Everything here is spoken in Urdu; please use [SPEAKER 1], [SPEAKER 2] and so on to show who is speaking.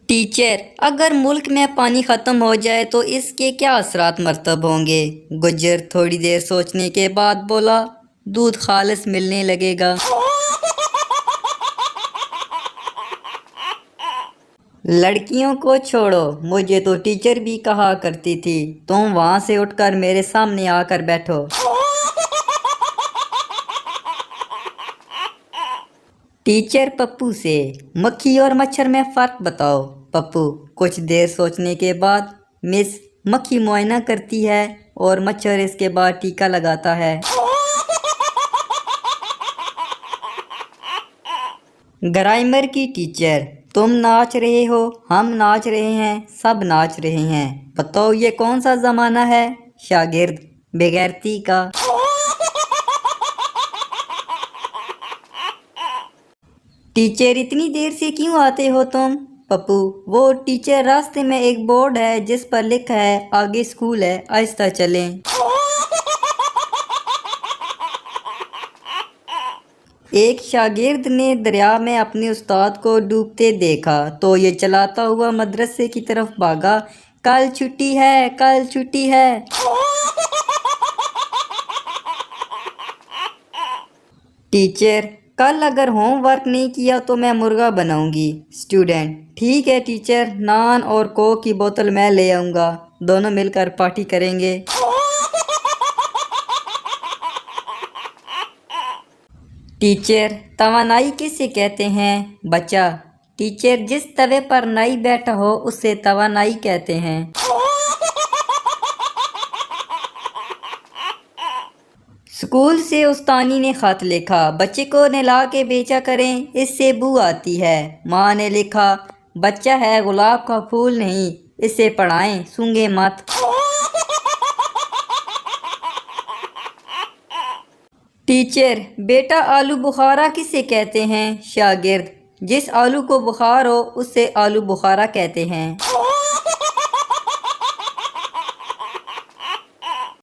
[SPEAKER 1] ٹیچر، اگر ملک میں پانی ختم ہو جائے تو اس کے کیا اثرات مرتب ہوں گے؟ گجر تھوڑی دیر سوچنے کے بعد بولا، دودھ خالص ملنے لگے گا۔ لڑکیوں کو چھوڑو، مجھے تو ٹیچر بھی کہا کرتی تھی، تم وہاں سے اٹھ کر میرے سامنے آ کر بیٹھو۔ ٹیچر پپو سے، مکھی اور مچھر میں فرق بتاؤ۔ پپو کچھ دیر سوچنے کے بعد، مس، مکھی معائنہ کرتی ہے اور مچھر اس کے بعد ٹیکا لگاتا ہے۔ گرامر کی ٹیچر، تم ناچ رہے ہو، ہم ناچ رہے ہیں، سب ناچ رہے ہیں، بتاؤ یہ کون سا زمانہ ہے؟ شاگرد، بغیرتی کا۔ ٹیچر اتنی دیر سے کیوں آتے ہو تم؟ پپو، وہ ٹیچر، راستے میں ایک بورڈ ہے جس پر لکھا ہے آگے اسکول ہے، آہستہ چلیں۔ ایک شاگرد نے دریا میں اپنے استاد کو ڈوبتے دیکھا تو یہ چلاتا ہوا مدرسے کی طرف بھاگا، کل چھٹی ہے، کل چھٹی ہے۔ ٹیچر، کل اگر ہوم ورک نہیں کیا تو میں مرغا بناؤں گی۔ اسٹوڈنٹ، ٹھیک ہے ٹیچر، نان اور کوک کی بوتل میں لے آؤں گا، دونوں مل کر پارٹی کریں گے۔ ٹیچر، توانائی کسے کہتے ہیں؟ بچہ، ٹیچر، جس توے پر نائی بیٹھا ہو اسے توانائی کہتے ہیں۔ اسکول سے استانی نے خط لکھا، بچے کو نہلا کے بھیجا کریں، اس سے بو آتی ہے۔ ماں نے لکھا، بچہ ہے گلاب کا پھول نہیں، اسے پڑھائیں، سونگھے مت۔ ٹیچر، بیٹا آلو بخارا کسے کہتے ہیں؟ شاگرد، جس آلو کو بخار ہو اسے آلو بخارا کہتے ہیں۔